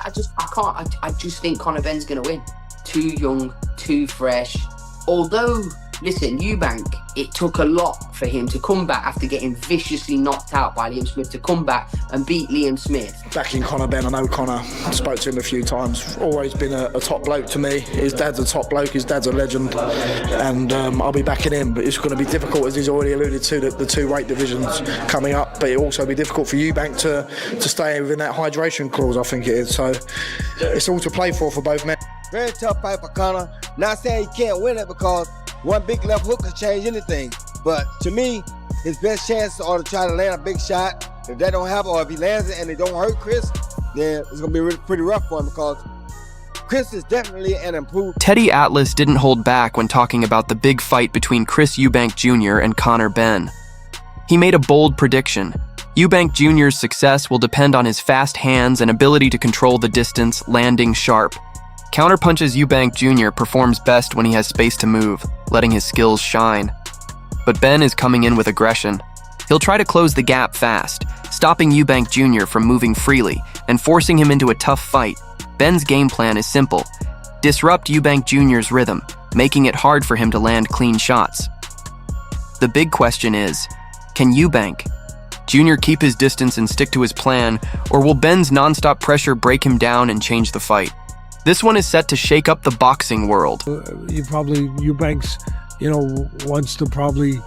I just think Conor Benn's going to win. Too young, too fresh. Although, listen, Eubank, it took a lot for him to come back after getting viciously knocked out by Liam Smith, to come back and beat Liam Smith. Backing Conor Benn, I know Conor, I spoke to him a few times, always been a top bloke to me. His dad's a top bloke, his dad's a legend, and I'll be backing him, but it's going to be difficult, as he's already alluded to, the two weight divisions coming up, but it'll also be difficult for Eubank to stay within that hydration clause, I think it is, so it's all to play for both men. Very tough fight for Conor. Not saying he can't win it, because one big left hook can change anything. But to me, his best chance are to try to land a big shot. If that don't happen, or if he lands it and it don't hurt Chris, then it's going to be pretty rough for him, because Chris is definitely an improved. Teddy Atlas didn't hold back when talking about the big fight between Chris Eubank Jr. and Conor Benn. He made a bold prediction. Eubank Jr.'s success will depend on his fast hands and ability to control the distance, landing sharp. Counterpunches Eubank Jr. performs best when he has space to move, letting his skills shine. But Benn is coming in with aggression. He'll try to close the gap fast, stopping Eubank Jr. from moving freely and forcing him into a tough fight. Benn's game plan is simple: disrupt Eubank Jr.'s rhythm, making it hard for him to land clean shots. The big question is, can Eubank Jr. keep his distance and stick to his plan, or will Benn's nonstop pressure break him down and change the fight? This one is set to shake up the boxing world. Eubanks, wants to probably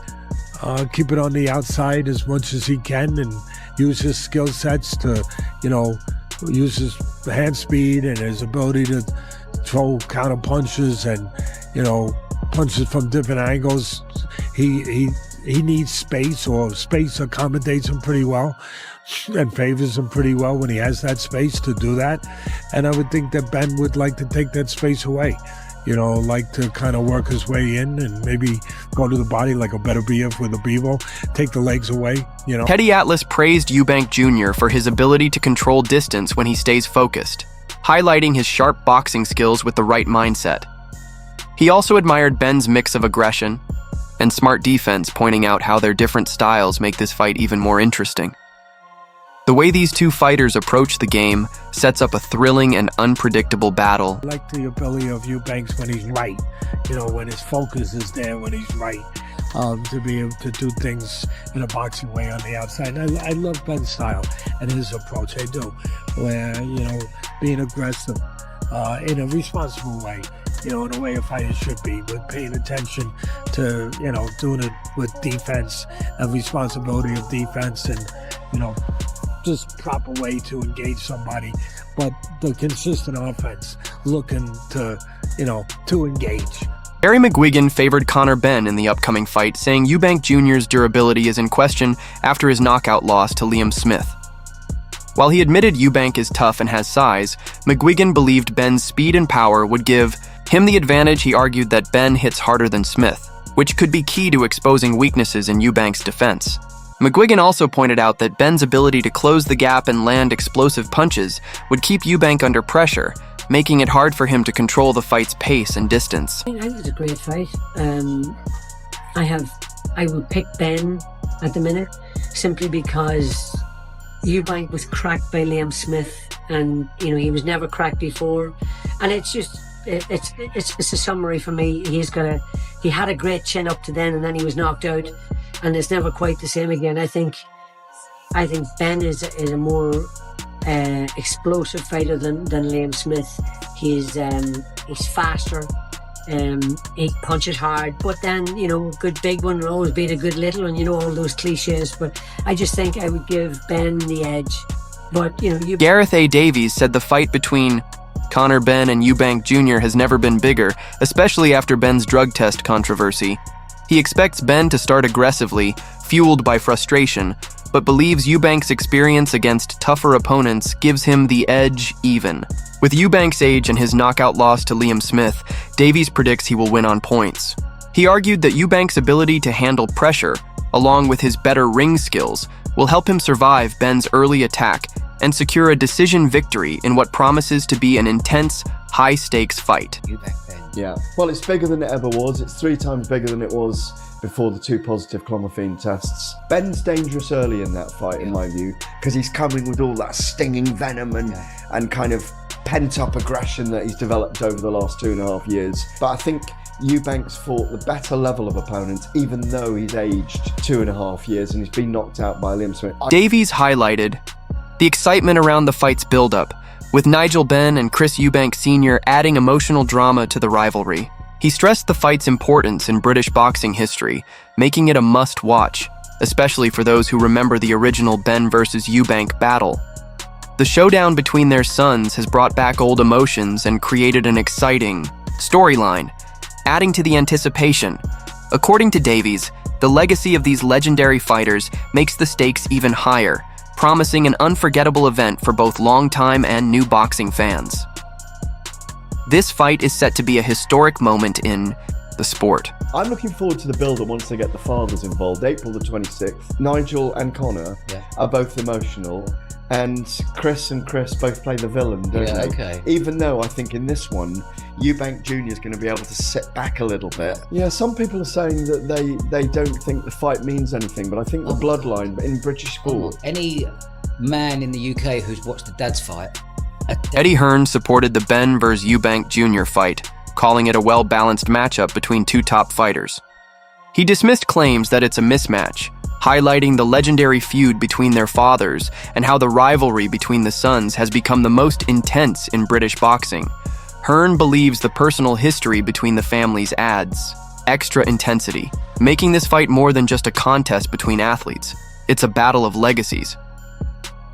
keep it on the outside as much as he can and use his skill sets to, use his hand speed and his ability to throw counter punches and, punches from different angles. He needs space, or space accommodates him pretty well and favors him pretty well when he has that space to do that. And I would think that Benn would like to take that space away, like to kind of work his way in and maybe go to the body like a better BF with a Bevo, take the legs away, Teddy Atlas praised Eubank Jr. for his ability to control distance when he stays focused, highlighting his sharp boxing skills with the right mindset. He also admired Benn's mix of aggression and smart defense, pointing out how their different styles make this fight even more interesting. The way these two fighters approach the game sets up a thrilling and unpredictable battle. I like the ability of Eubanks when he's right, when his focus is there, when he's right, to be able to do things in a boxing way on the outside. And I love Benn's style and his approach, I do, where, being aggressive in a responsible way, in a way a fighter should be, with paying attention to, doing it with defense and responsibility of defense and, just proper way to engage somebody, but the consistent offense looking to, to engage. Barry McGuigan favored Conor Benn in the upcoming fight, saying Eubank Jr.'s durability is in question after his knockout loss to Liam Smith. While he admitted Eubank is tough and has size, McGuigan believed Benn's speed and power would give him the advantage. He argued that Benn hits harder than Smith, which could be key to exposing weaknesses in Eubank's defense. McGuigan also pointed out that Benn's ability to close the gap and land explosive punches would keep Eubank under pressure, making it hard for him to control the fight's pace and distance. I think it's a great fight. I would pick Benn at the minute, simply because Eubank was cracked by Liam Smith, and he was never cracked before, and it's a summary for me. He had a great chin up to then, and then he was knocked out, and it's never quite the same again. I think Benn is a more explosive fighter than Liam Smith. He's faster, he punches hard, but then good big one will always beat a good little one, all those cliches. But I just think I would give Benn the edge. But Gareth A. Davies said the fight between Conor Benn and Eubank Jr. has never been bigger, especially after Benn's drug test controversy. He expects Benn to start aggressively, fueled by frustration, but believes Eubank's experience against tougher opponents gives him the edge even. With Eubank's age and his knockout loss to Liam Smith, Davies predicts he will win on points. He argued that Eubank's ability to handle pressure, along with his better ring skills, will help him survive Benn's early attack and secure a decision victory in what promises to be an intense, high-stakes fight. Yeah, well, it's bigger than it ever was. It's 3 times bigger than it was before the 2 positive clomiphene tests. Benn's dangerous early in that fight, in my view, because he's coming with all that stinging venom and kind of pent-up aggression that he's developed over the last 2.5 years. But I think Eubank's fought the better level of opponents, even though he's aged 2.5 years and he's been knocked out by Liam Smith. Davies highlighted the excitement around the fight's buildup, with Nigel Benn and Chris Eubank Jr. adding emotional drama to the rivalry. He stressed the fight's importance in British boxing history, making it a must-watch, especially for those who remember the original Benn versus Eubank battle. The showdown between their sons has brought back old emotions and created an exciting storyline, adding to the anticipation. According to Davies, the legacy of these legendary fighters makes the stakes even higher, promising an unforgettable event for both longtime and new boxing fans. This fight is set to be a historic moment in the sport. I'm looking forward to the build-up once they get the fathers involved. April the 26th, Nigel and Conor are both emotional, and Chris both play the villain, don't they? Okay. Even though I think in this one, Eubank Jr. is going to be able to sit back a little bit. Yeah, some people are saying that they don't think the fight means anything, but I think the bloodline in British sport... Any man in the UK who's watched the dads fight... Eddie Hearn supported the Benn vs. Eubank Jr. fight, calling it a well-balanced matchup between two top fighters. He dismissed claims that it's a mismatch, highlighting the legendary feud between their fathers and how the rivalry between the sons has become the most intense in British boxing. Hearn believes the personal history between the families adds extra intensity, making this fight more than just a contest between athletes. It's a battle of legacies.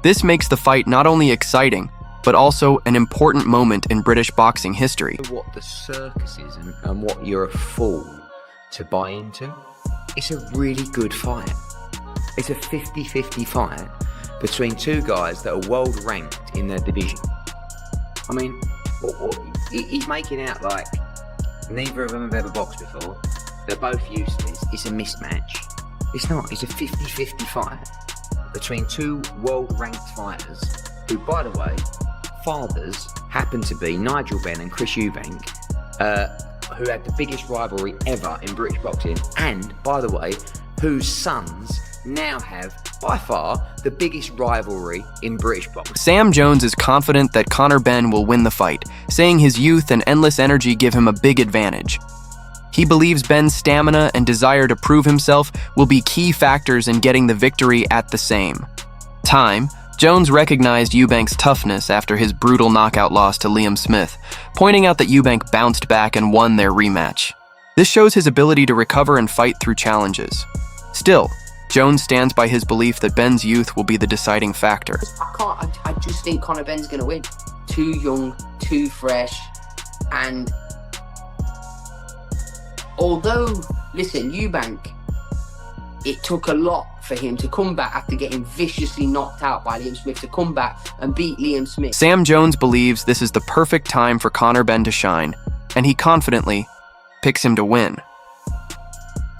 This makes the fight not only exciting, but also an important moment in British boxing history. What the circus is and what you're a fool to buy into. It's a really good fight. It's a 50-50 fight between two guys that are world ranked in their division. I mean, he's making out like neither of them have ever boxed before. They're both useless. It's a mismatch. It's not. It's a 50-50 fight between two world ranked fighters who, by the way, fathers happen to be Nigel Benn and Chris Eubank, who had the biggest rivalry ever in British boxing, and, by the way, whose sons now have, by far, the biggest rivalry in British boxing. Sam Jones is confident that Conor Benn will win the fight, saying his youth and endless energy give him a big advantage. He believes Benn's stamina and desire to prove himself will be key factors in getting the victory at the same time. Jones recognized Eubank's toughness after his brutal knockout loss to Liam Smith, pointing out that Eubank bounced back and won their rematch. This shows his ability to recover and fight through challenges. Still, Jones stands by his belief that Benn's youth will be the deciding factor. I just think Conor Benn's going to win. Too young, too fresh, and although, listen, Eubank, it took a lot for him to come back after getting viciously knocked out by Liam Smith, to come back and beat Liam Smith. Sam Jones believes this is the perfect time for Conor Benn to shine, and he confidently picks him to win.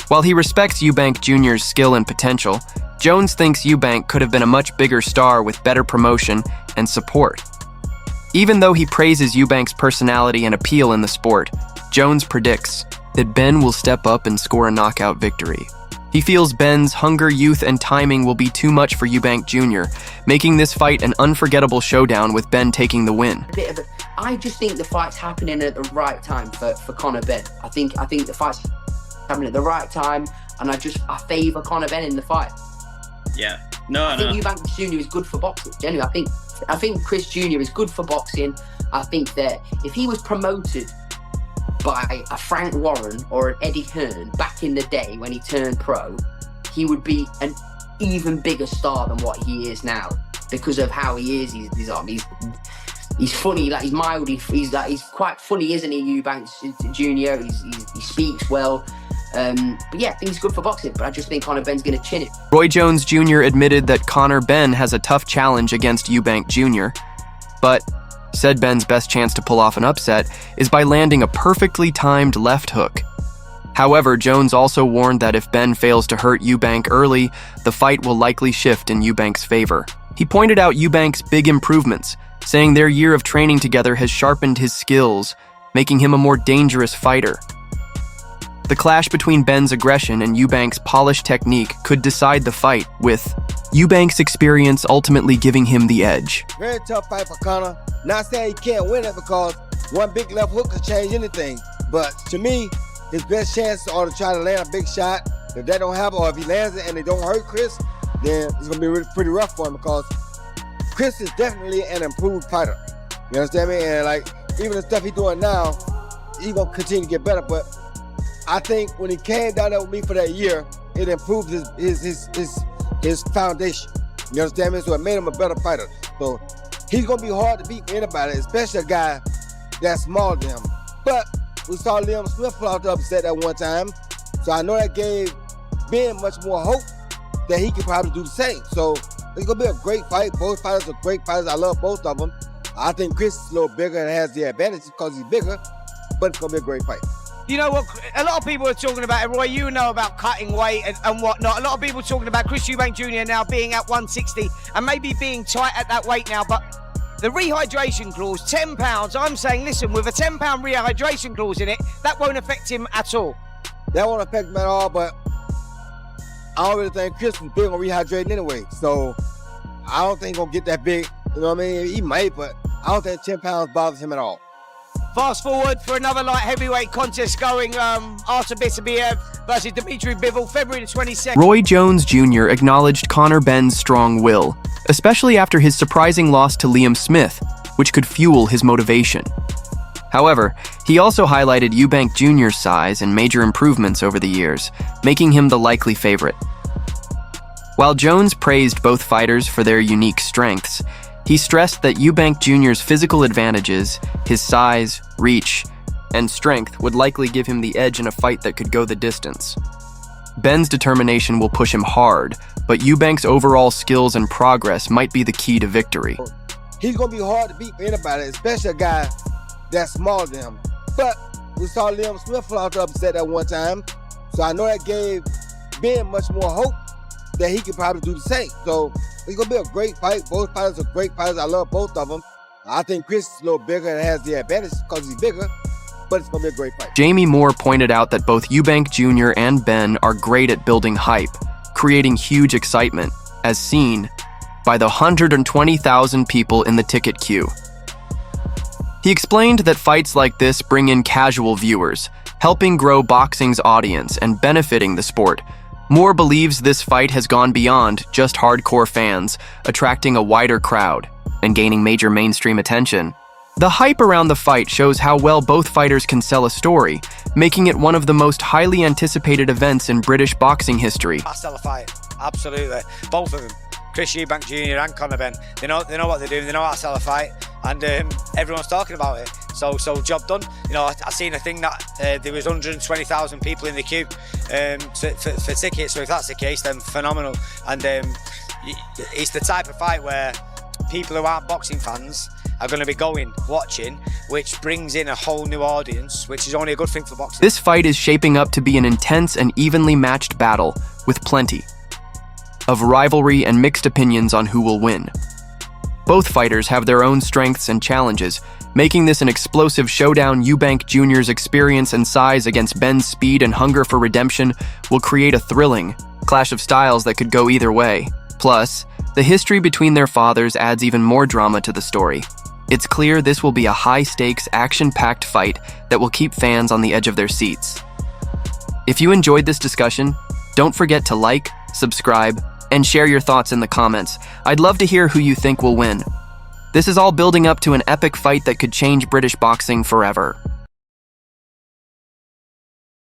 While he respects Eubank Jr.'s skill and potential, Jones thinks Eubank could have been a much bigger star with better promotion and support. Even though he praises Eubank's personality and appeal in the sport, Jones predicts that Benn will step up and score a knockout victory. He feels Benn's hunger, youth, and timing will be too much for Eubank Jr., making this fight an unforgettable showdown with Benn taking the win. I just think the fight's happening at the right time for Conor Benn. I think the fight's happening at the right time, and I favour Conor Benn in the fight. Yeah. I think Eubank Jr. is good for boxing. Genuinely, I think Chris Jr. is good for boxing. I think that if he was promoted by a Frank Warren or an Eddie Hearn back in the day when he turned pro, he would be an even bigger star than what he is now because of how he is. He's funny, like he's mild. He's quite funny, isn't he, Eubank Jr. He speaks well. But yeah, I think he's good for boxing, but I just think Conor Benn's going to chin it. Roy Jones Jr. admitted that Conor Benn has a tough challenge against Eubank Jr., but said Benn's best chance to pull off an upset is by landing a perfectly timed left hook. However, Jones also warned that if Benn fails to hurt Eubank early, the fight will likely shift in Eubank's favor. He pointed out Eubank's big improvements, saying their year of training together has sharpened his skills, making him a more dangerous fighter. The clash between Benn's aggression and Eubank's polished technique could decide the fight, with Eubank's experience ultimately giving him the edge. Very tough fight for Conor. Not saying he can't win it because one big left hook could change anything. But to me, his best chance are to try to land a big shot. If that don't happen, or if he lands it and they don't hurt Chris, then it's gonna be pretty rough for him because Chris is definitely an improved fighter. You understand me? And like even the stuff he's doing now, he's gonna continue to get better. But I think when he came down there with me for that year, it improved his foundation. You understand me? So it made him a better fighter. So he's gonna be hard to beat for anybody, especially a guy that's smaller than him. But we saw Liam Smith pull out the upset that one time. So I know that gave Ben much more hope that he could probably do the same. So it's gonna be a great fight. Both fighters are great fighters. I love both of them. I think Chris is a little bigger and has the advantage because he's bigger, but it's gonna be a great fight. You know what, a lot of people are talking about it, Roy, you know about cutting weight and whatnot. A lot of people are talking about Chris Eubank Jr. now being at 160 and maybe being tight at that weight now, but the rehydration clause, £10, I'm saying, listen, with a £10 rehydration clause in it, that won't affect him at all. That won't affect him at all, but I don't really think Chris is big on rehydrating anyway, so I don't think he's gonna get that big, you know what I mean? He might, but I don't think 10 pounds bothers him at all. Fast forward for another light heavyweight contest going Artur Beterbiev versus Dmitry Bivol, February the 22nd. Roy Jones Jr. acknowledged Conor Benn's strong will, especially after his surprising loss to Liam Smith, which could fuel his motivation. However, he also highlighted Eubank Jr.'s size and major improvements over the years, making him the likely favorite. While Jones praised both fighters for their unique strengths, he stressed that Eubank Jr.'s physical advantages, his size, reach, and strength would likely give him the edge in a fight that could go the distance. Benn's determination will push him hard, but Eubank's overall skills and progress might be the key to victory. He's gonna be hard to beat for anybody, especially a guy that's smaller than him. But we saw Liam Smith pull out the upset that one time, so I know that gave Ben much more hope that he could probably do the same. So it's gonna be a great fight. Both fighters are great fighters. I love both of them. I think Chris is a little bigger and has the advantage because he's bigger, but it's gonna be a great fight. Jamie Moore pointed out that both Eubank Jr. and Ben are great at building hype, creating huge excitement, as seen by the 120,000 people in the ticket queue. He explained that fights like this bring in casual viewers, helping grow boxing's audience and benefiting the sport. Moore believes this fight has gone beyond just hardcore fans, attracting a wider crowd and gaining major mainstream attention. The hype around the fight shows how well both fighters can sell a story, making it one of the most highly anticipated events in British boxing history. I sell a fight, absolutely. Both of them, Chris Eubank Jr. and Conor Benn, they know what they're doing, they know how to sell a fight, and everyone's talking about it. So job done. You know, I seen a thing that there was 120,000 people in the queue for tickets. So if that's the case, then phenomenal. And it's the type of fight where people who aren't boxing fans are going to be watching, which brings in a whole new audience, which is only a good thing for boxing. This fight is shaping up to be an intense and evenly matched battle, with plenty of rivalry and mixed opinions on who will win. Both fighters have their own strengths and challenges, making this an explosive showdown. Eubank Jr.'s experience and size against Ben's speed and hunger for redemption will create a thrilling clash of styles that could go either way. Plus, the history between their fathers adds even more drama to the story. It's clear this will be a high-stakes, action-packed fight that will keep fans on the edge of their seats. If you enjoyed this discussion, don't forget to like, subscribe, and share your thoughts in the comments. I'd love to hear who you think will win. This is all building up to an epic fight that could change British boxing forever.